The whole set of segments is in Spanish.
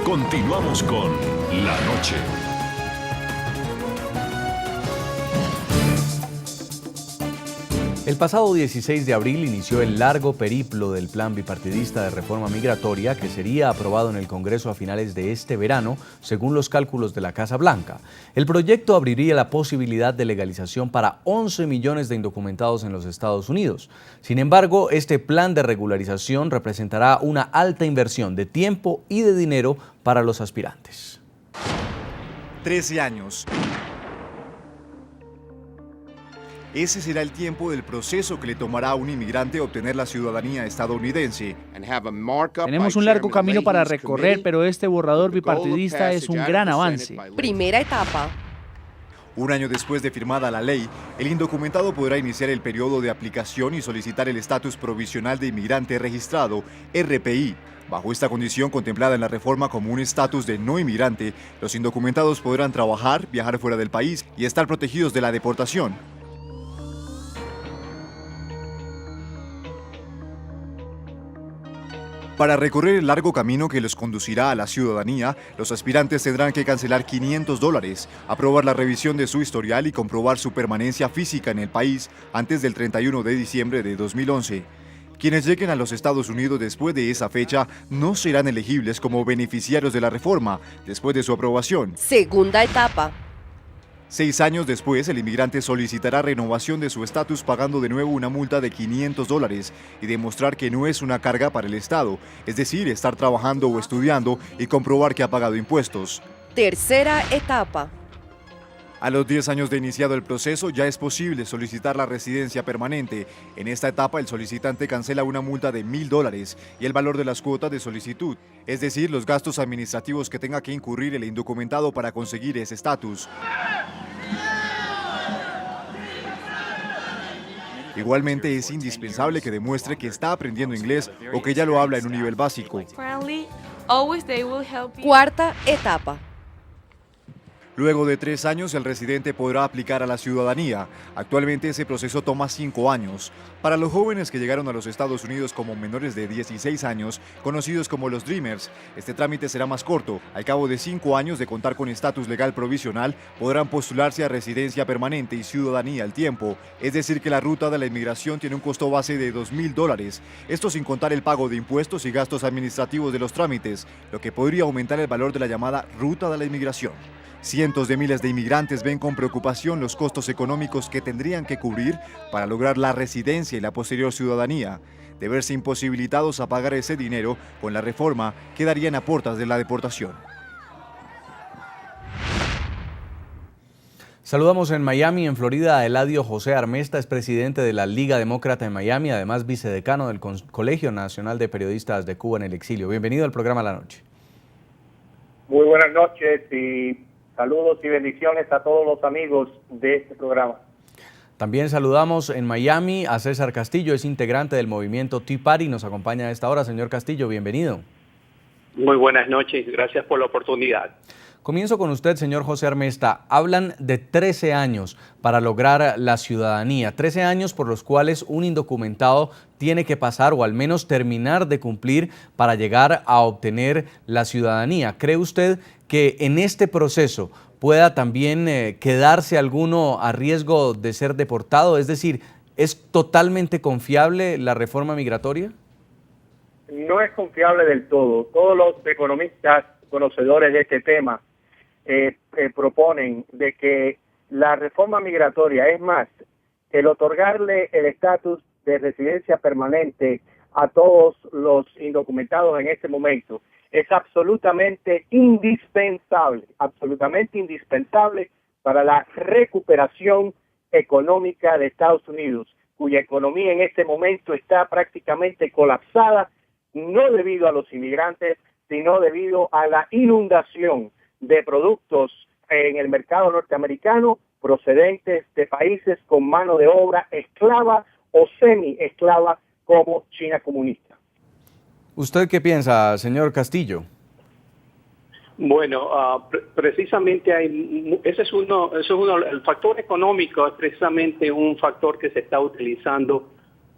Continuamos con La Noche. El pasado 16 de abril inició el largo periplo del plan bipartidista de reforma migratoria que sería aprobado en el Congreso a finales de este verano, según los cálculos de la Casa Blanca. El proyecto abriría la posibilidad de legalización para 11 millones de indocumentados en los Estados Unidos. Sin embargo, este plan de regularización representará una alta inversión de tiempo y de dinero para los aspirantes. 13 años. Ese será el tiempo del proceso que le tomará a un inmigrante obtener la ciudadanía estadounidense. Tenemos un largo camino para recorrer, pero este borrador bipartidista es un gran avance. Primera etapa. Un año después de firmada la ley, el indocumentado podrá iniciar el periodo de aplicación y solicitar el estatus provisional de inmigrante registrado, RPI. Bajo esta condición contemplada en la reforma como un estatus de no inmigrante, los indocumentados podrán trabajar, viajar fuera del país y estar protegidos de la deportación. Para recorrer el largo camino que los conducirá a la ciudadanía, los aspirantes tendrán que cancelar $500, aprobar la revisión de su historial y comprobar su permanencia física en el país antes del 31 de diciembre de 2011. Quienes lleguen a los Estados Unidos después de esa fecha no serán elegibles como beneficiarios de la reforma después de su aprobación. Segunda etapa. 6 años después, el inmigrante solicitará renovación de su estatus pagando de nuevo una multa de $500 y demostrar que no es una carga para el Estado, es decir, estar trabajando o estudiando y comprobar que ha pagado impuestos. Tercera etapa. A los 10 años de iniciado el proceso, ya es posible solicitar la residencia permanente. En esta etapa, el solicitante cancela una multa de $1,000 y el valor de las cuotas de solicitud, es decir, los gastos administrativos que tenga que incurrir el indocumentado para conseguir ese estatus. Igualmente es indispensable que demuestre que está aprendiendo inglés o que ya lo habla en un nivel básico. Cuarta etapa. Luego de 3 años, el residente podrá aplicar a la ciudadanía. Actualmente ese proceso toma 5 años. Para los jóvenes que llegaron a los Estados Unidos como menores de 16 años, conocidos como los Dreamers, este trámite será más corto. Al cabo de 5 años de contar con estatus legal provisional, podrán postularse a residencia permanente y ciudadanía al tiempo. Es decir, que la ruta de la inmigración tiene un costo base de $2,000. Esto sin contar el pago de impuestos y gastos administrativos de los trámites, lo que podría aumentar el valor de la llamada ruta de la inmigración. Cientos de miles de inmigrantes ven con preocupación los costos económicos que tendrían que cubrir para lograr la residencia y la posterior ciudadanía. De verse imposibilitados a pagar ese dinero, con la reforma quedarían a puertas de la deportación. Saludamos en Miami, en Florida, a Eladio José Armesta, es presidente de la Liga Demócrata en Miami, además vicedecano del Colegio Nacional de Periodistas de Cuba en el exilio. Bienvenido al programa La Noche. Muy buenas noches y saludos y bendiciones a todos los amigos de este programa. También saludamos en Miami a César Castillo, es integrante del movimiento Tea Party, nos acompaña a esta hora. Señor Castillo, bienvenido. Muy buenas noches, gracias por la oportunidad. Comienzo con usted, señor José Armesta. Hablan de 13 años para lograr la ciudadanía, 13 años por los cuales un indocumentado tiene que pasar o al menos terminar de cumplir para llegar a obtener la ciudadanía. ¿Cree usted que en este proceso pueda también quedarse alguno a riesgo de ser deportado? Es decir, ¿es totalmente confiable la reforma migratoria? No es confiable del todo. Todos los economistas conocedores de este tema proponen de que la reforma migratoria, es más, el otorgarle el estatus de residencia permanente a todos los indocumentados en este momento, es absolutamente indispensable para la recuperación económica de Estados Unidos, cuya economía en este momento está prácticamente colapsada, no debido a los inmigrantes, sino debido a la inundación de productos en el mercado norteamericano procedentes de países con mano de obra esclava o semi-esclava como China comunista. ¿Usted qué piensa, señor Castillo? Bueno, precisamente el factor económico es precisamente un factor que se está utilizando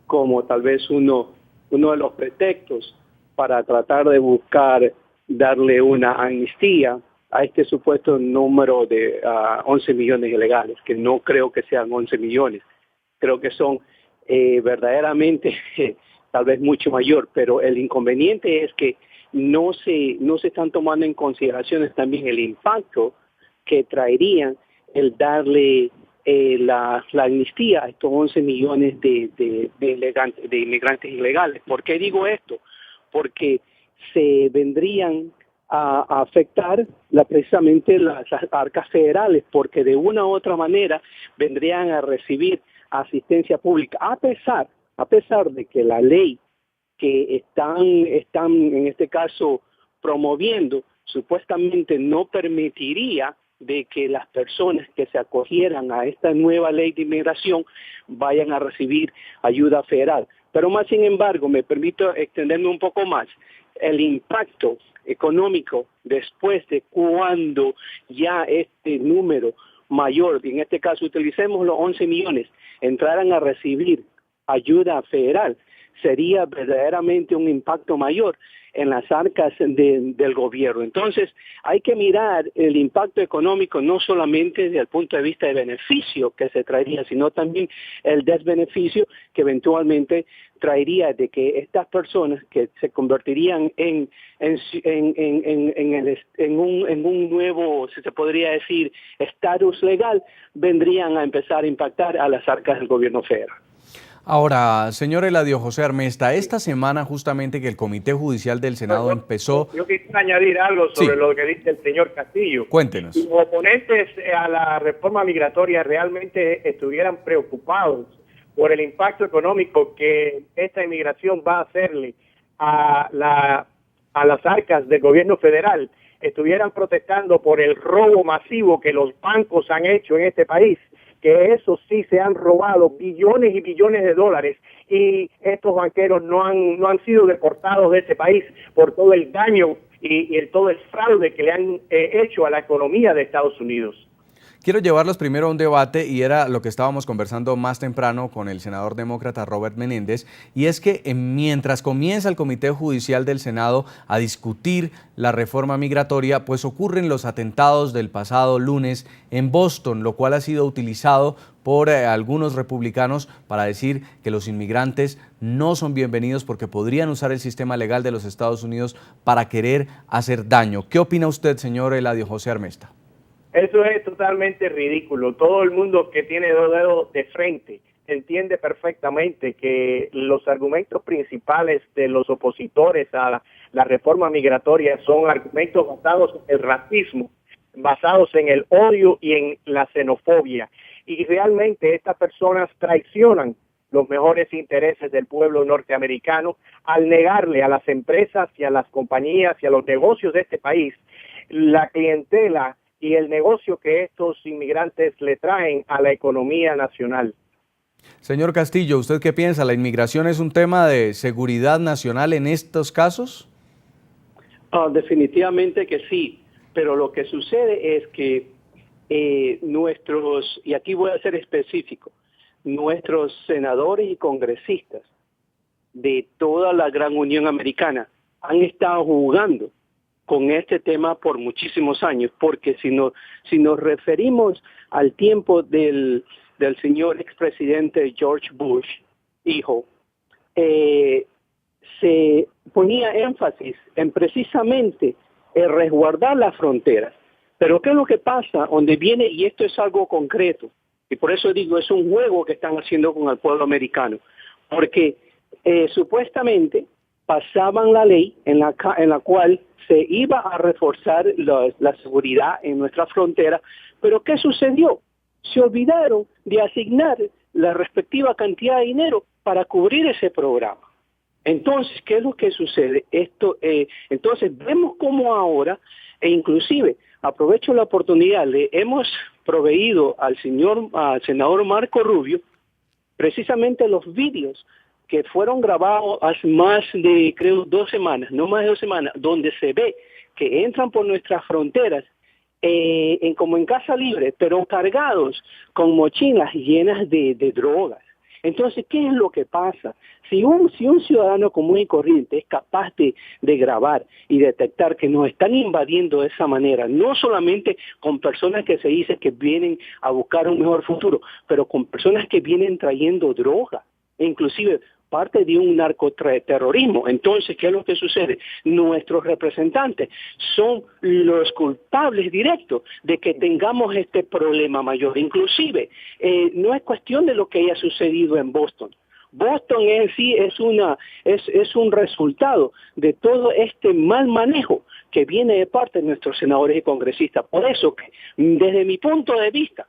como tal vez uno de los pretextos para tratar de buscar darle una amnistía a este supuesto número de 11 millones ilegales, que no creo que sean 11 millones, creo que son verdaderamente tal vez mucho mayor, pero el inconveniente es que no se están tomando en consideración también el impacto que traerían el darle la amnistía a estos 11 millones de inmigrantes ilegales. ¿Por qué digo esto? Porque se vendrían a afectar precisamente las arcas federales, porque de una u otra manera vendrían a recibir asistencia pública, a pesar de que la ley que están en este caso promoviendo supuestamente no permitiría de que las personas que se acogieran a esta nueva ley de inmigración vayan a recibir ayuda federal. Pero más sin embargo, me permito extenderme un poco más, el impacto económico después de cuando ya este número mayor, en este caso utilicemos los 11 millones, entraran a recibir ayuda federal, sería verdaderamente un impacto mayor en las arcas del gobierno. Entonces, hay que mirar el impacto económico no solamente desde el punto de vista de beneficio que se traería, sino también el desbeneficio que eventualmente traería de que estas personas que se convertirían en un nuevo, si se podría decir, estatus legal, vendrían a empezar a impactar a las arcas del gobierno federal. Ahora, señor Eladio José Armesta, esta semana justamente que el Comité Judicial del Senado empezó... Yo quisiera añadir algo sobre lo que dice el señor Castillo. Cuéntenos. Los oponentes a la reforma migratoria realmente estuvieran preocupados por el impacto económico que esta inmigración va a hacerle a las arcas del gobierno federal, estuvieran protestando por el robo masivo que los bancos han hecho en este país, que eso sí se han robado billones y billones de dólares y estos banqueros no han sido deportados de este país por todo el daño y todo el fraude que le han hecho a la economía de Estados Unidos. Quiero llevarlos primero a un debate y era lo que estábamos conversando más temprano con el senador demócrata Robert Menéndez, y es que mientras comienza el Comité Judicial del Senado a discutir la reforma migratoria, pues ocurren los atentados del pasado lunes en Boston, lo cual ha sido utilizado por algunos republicanos para decir que los inmigrantes no son bienvenidos porque podrían usar el sistema legal de los Estados Unidos para querer hacer daño. ¿Qué opina usted, señor Eladio José Armesta? Eso es totalmente ridículo. Todo el mundo que tiene dos dedos de frente entiende perfectamente que los argumentos principales de los opositores a la reforma migratoria son argumentos basados en el racismo, basados en el odio y en la xenofobia. Y realmente estas personas traicionan los mejores intereses del pueblo norteamericano al negarle a las empresas y a las compañías y a los negocios de este país la clientela y el negocio que estos inmigrantes le traen a la economía nacional. Señor Castillo, ¿usted qué piensa? ¿La inmigración es un tema de seguridad nacional en estos casos? Definitivamente que sí, pero lo que sucede es que y aquí voy a ser específico, nuestros senadores y congresistas de toda la gran Unión Americana han estado jugando con este tema por muchísimos años, porque si nos referimos al tiempo del señor expresidente George Bush, hijo, se ponía énfasis en precisamente resguardar las fronteras. Pero ¿qué es lo que pasa? Donde viene, y esto es algo concreto, y por eso digo, es un juego que están haciendo con el pueblo americano, porque supuestamente pasaban la ley en la cual se iba a reforzar la seguridad en nuestra frontera, pero ¿qué sucedió? Se olvidaron de asignar la respectiva cantidad de dinero para cubrir ese programa. Entonces, ¿qué es lo que sucede? Entonces, vemos cómo ahora, e inclusive, aprovecho la oportunidad, le hemos proveído al senador Marco Rubio precisamente los vídeos que fueron grabados hace más de, creo, 2 semanas, no más de 2 semanas, donde se ve que entran por nuestras fronteras como en casa libre, pero cargados con mochilas llenas de drogas. Entonces, ¿qué es lo que pasa? Si un ciudadano común y corriente es capaz de grabar y detectar que nos están invadiendo de esa manera, no solamente con personas que se dice que vienen a buscar un mejor futuro, pero con personas que vienen trayendo droga, inclusive parte de un narcoterrorismo. Entonces, ¿qué es lo que sucede? Nuestros representantes son los culpables directos de que tengamos este problema mayor. Inclusive, no es cuestión de lo que haya sucedido en Boston. Boston en sí es un resultado de todo este mal manejo que viene de parte de nuestros senadores y congresistas. Por eso que, desde mi punto de vista,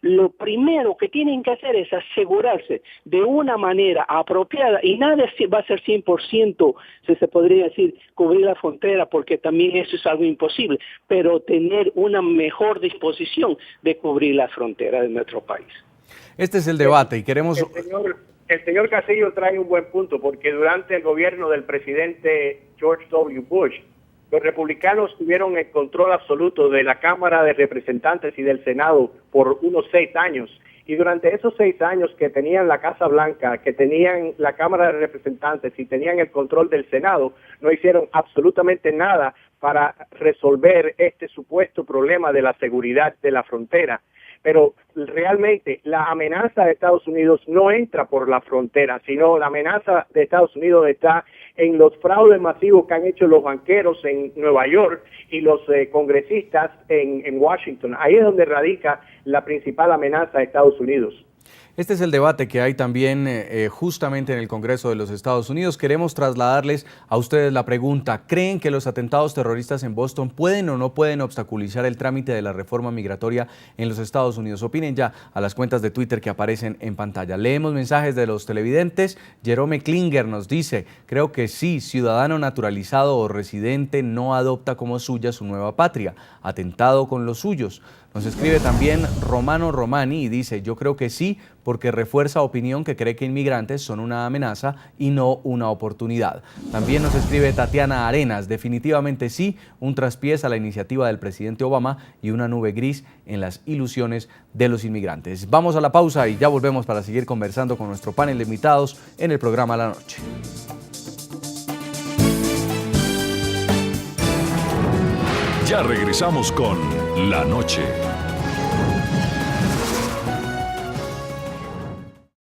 lo primero que tienen que hacer es asegurarse de una manera apropiada, y nada va a ser 100%, si se podría decir, cubrir la frontera, porque también eso es algo imposible, pero tener una mejor disposición de cubrir la frontera de nuestro país. Este es el debate y queremos... El señor Castillo trae un buen punto, porque durante el gobierno del presidente George W. Bush, los republicanos tuvieron el control absoluto de la Cámara de Representantes y del Senado por unos 6 años. Y durante esos 6 años que tenían la Casa Blanca, que tenían la Cámara de Representantes y tenían el control del Senado, no hicieron absolutamente nada para resolver este supuesto problema de la seguridad de la frontera. Pero realmente la amenaza de Estados Unidos no entra por la frontera, sino la amenaza de Estados Unidos está en los fraudes masivos que han hecho los banqueros en Nueva York y los congresistas en Washington. Ahí es donde radica la principal amenaza de Estados Unidos. Este es el debate que hay también justamente en el Congreso de los Estados Unidos. Queremos trasladarles a ustedes la pregunta: ¿creen que los atentados terroristas en Boston pueden o no pueden obstaculizar el trámite de la reforma migratoria en los Estados Unidos? Opinen ya a las cuentas de Twitter que aparecen en pantalla. Leemos mensajes de los televidentes. Jerome Klinger nos dice: creo que sí, ciudadano naturalizado o residente no adopta como suya su nueva patria, atentado con los suyos. Nos escribe también Romano Romani y dice: yo creo que sí, porque refuerza opinión que cree que inmigrantes son una amenaza y no una oportunidad. También nos escribe Tatiana Arenas: definitivamente sí, un traspiés a la iniciativa del presidente Obama y una nube gris en las ilusiones de los inmigrantes. Vamos a la pausa y ya volvemos para seguir conversando con nuestro panel de invitados en el programa La Noche. Ya regresamos con La Noche.